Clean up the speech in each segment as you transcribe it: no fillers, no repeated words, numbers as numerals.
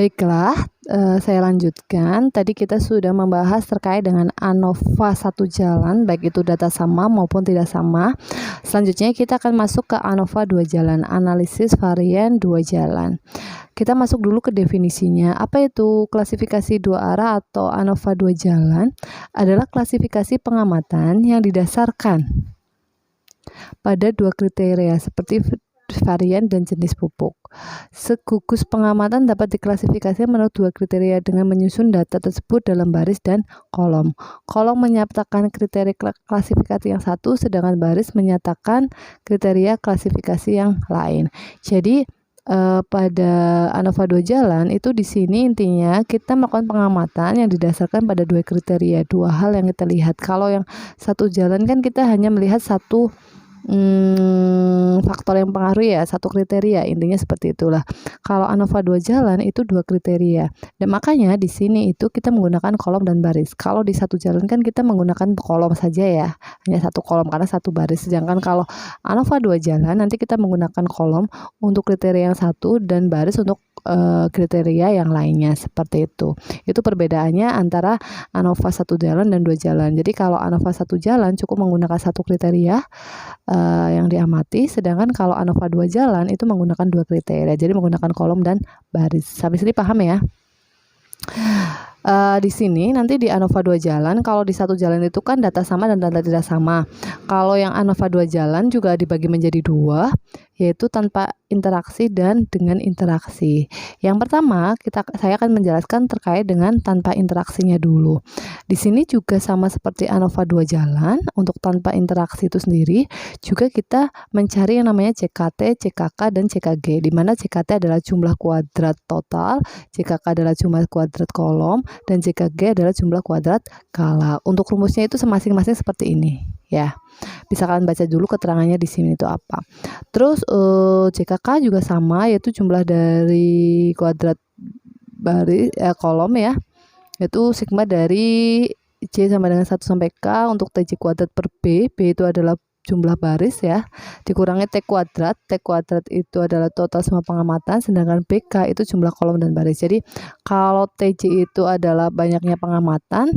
Baiklah, saya lanjutkan. Tadi kita sudah membahas terkait dengan ANOVA satu jalan, baik itu data sama maupun tidak sama. Selanjutnya kita akan masuk ke ANOVA dua jalan, analisis varian dua jalan. Kita masuk dulu ke definisinya. Apa itu klasifikasi dua arah atau ANOVA dua jalan? Adalah klasifikasi pengamatan yang didasarkan pada dua kriteria seperti varian dan jenis pupuk. Segugus pengamatan dapat diklasifikasikan menurut dua kriteria dengan menyusun data tersebut dalam baris dan kolom. Kolom menyatakan kriteria klasifikasi yang satu, sedangkan baris menyatakan kriteria klasifikasi yang lain. Jadi pada ANOVA dua jalan itu di sini intinya kita melakukan pengamatan yang didasarkan pada dua kriteria, dua hal yang kita lihat. Kalau yang satu jalan kan kita hanya melihat satu faktor yang pengaruh ya, satu kriteria, intinya seperti itulah. Kalau ANOVA dua jalan itu dua kriteria, dan makanya di sini itu kita menggunakan kolom dan baris. Kalau di satu jalan kan kita menggunakan kolom saja ya, hanya satu kolom karena satu baris. Sedangkan kalau ANOVA dua jalan nanti kita menggunakan kolom untuk kriteria yang satu dan baris untuk kriteria yang lainnya, seperti itu. Itu perbedaannya antara ANOVA satu jalan dan dua jalan. Jadi kalau ANOVA satu jalan cukup menggunakan satu kriteria yang diamati, sedangkan kalau ANOVA dua jalan itu menggunakan dua kriteria, jadi menggunakan kolom dan baris. Sampai sini paham ya? Di sini nanti di ANOVA dua jalan, kalau di satu jalan itu kan data sama dan data tidak sama. Kalau yang ANOVA dua jalan juga dibagi menjadi dua, yaitu tanpa interaksi dan dengan interaksi. Yang pertama, saya akan menjelaskan terkait dengan tanpa interaksinya dulu. Di sini juga sama seperti ANOVA dua jalan, untuk tanpa interaksi itu sendiri, juga kita mencari yang namanya CKT, CKK, dan CKG, di mana CKT adalah jumlah kuadrat total, CKK adalah jumlah kuadrat kolom, dan CKG adalah jumlah kuadrat skala. Untuk rumusnya itu masing-masing seperti ini ya. Bisa kalian baca dulu keterangannya di sini itu apa. Terus CKK juga sama, yaitu jumlah dari kuadrat baris kolom ya, yaitu sigma dari J sama dengan 1 sampai K untuk TJ kuadrat per B. B itu adalah jumlah baris ya, dikurangi T kuadrat. T kuadrat itu adalah total semua pengamatan, sedangkan BK itu jumlah kolom dan baris. Jadi kalau TJ itu adalah banyaknya pengamatan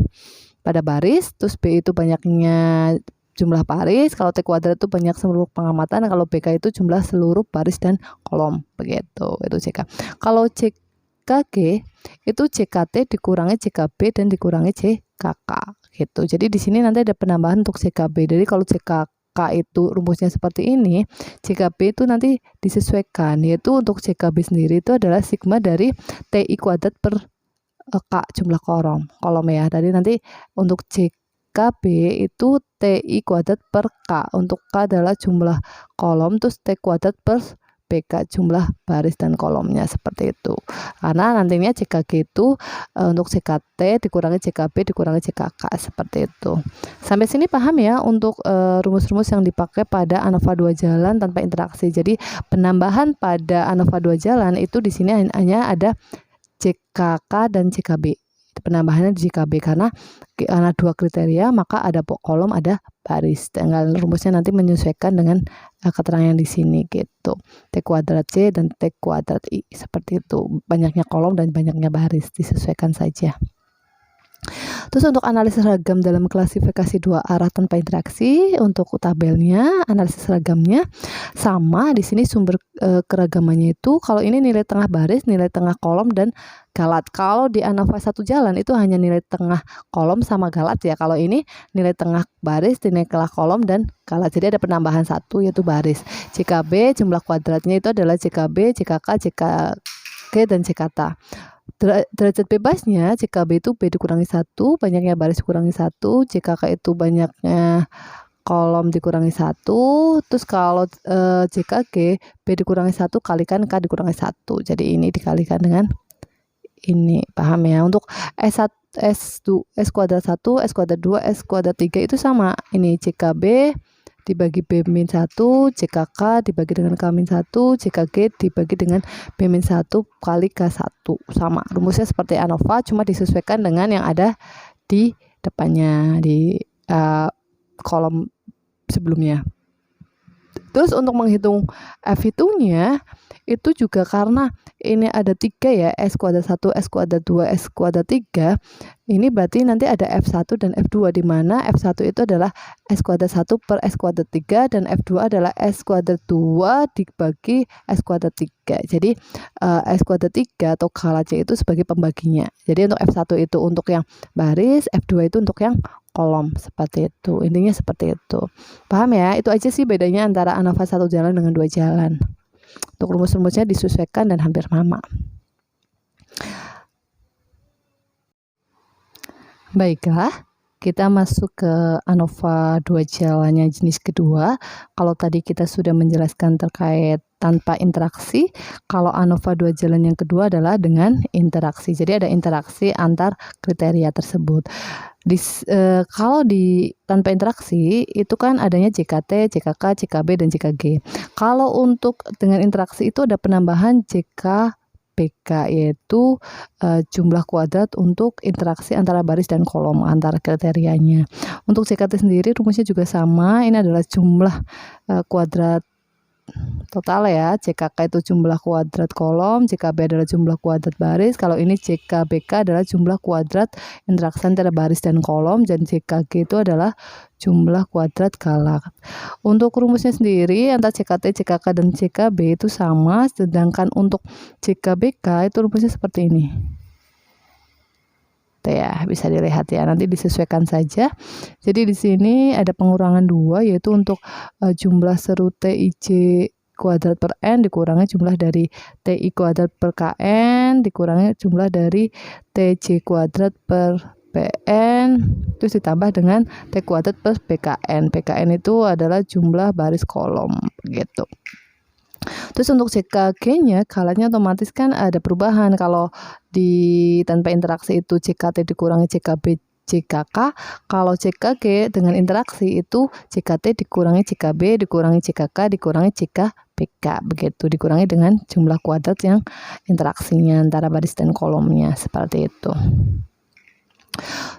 pada baris, terus B itu banyaknya jumlah baris, kalau T kuadrat itu banyak seluruh pengamatan, kalau BK itu jumlah seluruh baris dan kolom, begitu. Itu CK. Kalau CKG itu CKT dikurangi CKB dan dikurangi CKK gitu. Jadi di sini nanti ada penambahan untuk CKB. Jadi kalau CKK itu rumusnya seperti ini, CKB itu nanti disesuaikan, yaitu untuk CKB sendiri itu adalah sigma dari TI kuadrat per K jumlah kolom ya. Jadi nanti untuk CKB itu TI kuadrat per K, untuk K adalah jumlah kolom, terus T kuadrat per BK jumlah baris dan kolomnya, seperti itu. Karena nantinya CKG itu untuk CKT dikurangi CKB dikurangi CKK, seperti itu. Sampai sini paham ya untuk rumus-rumus yang dipakai pada ANOVA dua jalan tanpa interaksi. Jadi penambahan pada ANOVA dua jalan itu di sini hanya ada CKK dan CKB. Penambahannya di CKB karena dua kriteria, maka ada kolom ada baris. Tinggal rumusnya nanti menyesuaikan dengan keterangan di sini gitu. T kuadrat C dan T kuadrat I, seperti itu. Banyaknya kolom dan banyaknya baris, disesuaikan saja. Terus untuk analisis seragam dalam klasifikasi dua arah tanpa interaksi, untuk tabelnya analisis seragamnya sama. Di sini sumber keragamannya itu kalau ini nilai tengah baris, nilai tengah kolom dan galat. Kalau di ANOVA satu jalan itu hanya nilai tengah kolom sama galat ya. Kalau ini nilai tengah baris, nilai tengah kolom dan galat. Jadi ada penambahan satu yaitu baris. CKB jumlah kuadratnya itu adalah CKB, CKK, CKG dan CKT. Derajat bebasnya CKB itu B dikurangi 1, banyaknya baris dikurangi 1, CKK itu banyaknya kolom dikurangi 1, terus kalau CKG B dikurangi 1 kalikan K dikurangi 1. Jadi ini dikalikan dengan ini, paham ya? Untuk S1, S2, S kuadrat 1, S kuadrat 2, S kuadrat 3 itu sama. Ini CKB dibagi B-1, CKK dibagi dengan K-1, CKG dibagi dengan B-1 kali K1. Sama, rumusnya seperti ANOVA, cuma disesuaikan dengan yang ada di depannya, di kolom sebelumnya. Terus untuk menghitung F2-nya, itu juga karena ini ada 3 ya, S kuadrat 1, S kuadrat 2, S kuadrat 3, ini berarti nanti ada F1 dan F2, di mana F1 itu adalah S kuadrat 1 per S kuadrat 3, dan F2 adalah S kuadrat 2 dibagi S kuadrat 3. Jadi S kuadrat 3 atau skala C itu sebagai pembaginya. Jadi untuk F1 itu untuk yang baris, F2 itu untuk yang kolom, seperti itu. Intinya seperti itu. Paham ya? Itu aja sih bedanya antara ANOVA 1 jalan dengan 2 jalan. Untuk rumus-rumusnya disesuaikan dan hampir sama. Baiklah, kita masuk ke ANOVA 2 jalannya jenis kedua. Kalau tadi kita sudah menjelaskan terkait tanpa interaksi, kalau ANOVA 2 jalan yang kedua adalah dengan interaksi. Jadi ada interaksi antar kriteria tersebut. Kalau di tanpa interaksi itu kan adanya JKT, JKK, JKB, dan JKG. Kalau untuk dengan interaksi itu ada penambahan JKBK, yaitu jumlah kuadrat untuk interaksi antara baris dan kolom antara kriterianya. Untuk JKT sendiri rumusnya juga sama, ini adalah jumlah kuadrat total ya. JKK itu jumlah kuadrat kolom, JKB adalah jumlah kuadrat baris. Kalau ini JKBK adalah jumlah kuadrat interaksi antara baris dan kolom, dan JKG itu adalah jumlah kuadrat galak. Untuk rumusnya sendiri antara JKT, JKK, dan JKB itu sama, sedangkan untuk JKBK itu rumusnya seperti ini. Ya, bisa dilihat ya, nanti disesuaikan saja. Jadi di sini ada pengurangan 2, yaitu untuk jumlah seru TIJ kuadrat per N dikurangi jumlah dari TI kuadrat per KN dikurangi jumlah dari TJ kuadrat per PN, terus ditambah dengan T kuadrat plus PKN. PKN itu adalah jumlah baris kolom gitu. Terus untuk JKG-nya skalanya otomatis kan ada perubahan. Kalau di tanpa interaksi itu JKT dikurangi JKB, JKK. Kalau JKG dengan interaksi itu JKT dikurangi JKB dikurangi JKK dikurangi JKBK, begitu, dikurangi dengan jumlah kuadrat yang interaksinya antara baris dan kolomnya, seperti itu.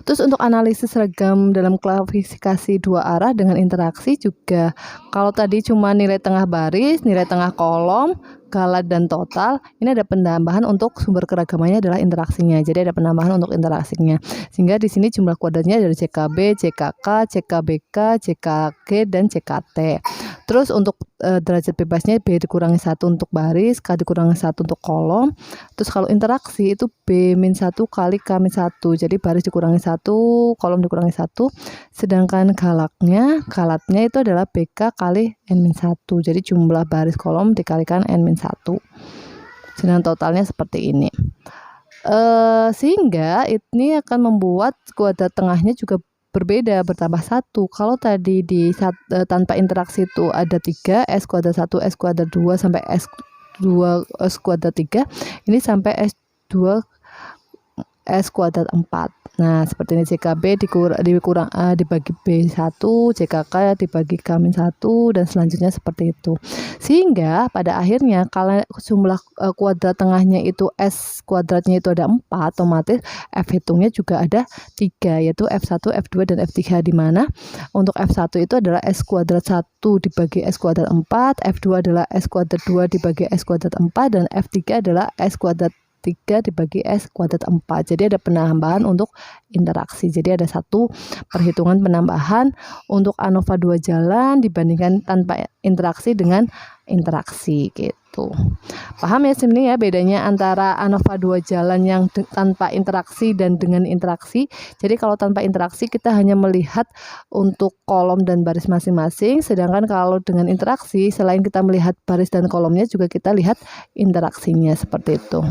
Terus untuk analisis seragam dalam klasifikasi 2 arah dengan interaksi juga, kalau tadi cuma nilai tengah baris, nilai tengah kolom, skala, dan total, ini ada penambahan untuk sumber keragamannya adalah interaksinya. Jadi ada penambahan untuk interaksinya. Sehingga di sini jumlah kuadratnya dari JKB, JKK, JKBK, JKG, dan JKT. Terus untuk derajat bebasnya B dikurangi 1 untuk baris, K dikurangi 1 untuk kolom. Terus kalau interaksi itu B-1 kali K-1. Jadi baris dikurangi 1, kolom dikurangi 1. Sedangkan galatnya itu adalah BK kali N-1. Jadi jumlah baris kolom dikalikan N-1. Sedangkan totalnya seperti ini. Sehingga ini akan membuat kuadrat tengahnya juga berbeda, bertambah 1. Kalau tadi di tanpa interaksi itu ada 3, S kuadrat 1, S kuadrat 2, sampai S2, S kuadrat 3, ini sampai S2, S kuadrat 4. Nah, seperti ini JKB dibagi B1, JKK dibagi K-1, dan selanjutnya seperti itu. Sehingga pada akhirnya kalau jumlah kuadrat tengahnya itu S kuadratnya itu ada 4, otomatis F hitungnya juga ada 3, yaitu F1, F2, dan F3, di mana untuk F1 itu adalah S kuadrat 1 dibagi S kuadrat 4, F2 adalah S kuadrat 2 dibagi S kuadrat 4, dan F3 adalah S kuadrat 3 dibagi S kuadrat 4. Jadi ada penambahan untuk interaksi. Jadi ada satu perhitungan penambahan untuk ANOVA 2 jalan dibandingkan tanpa interaksi dengan interaksi gitu. Paham ya sini ya bedanya antara ANOVA 2 jalan yang tanpa interaksi dan dengan interaksi. Jadi kalau tanpa interaksi kita hanya melihat untuk kolom dan baris masing-masing, sedangkan kalau dengan interaksi selain kita melihat baris dan kolomnya juga kita lihat interaksinya, seperti itu.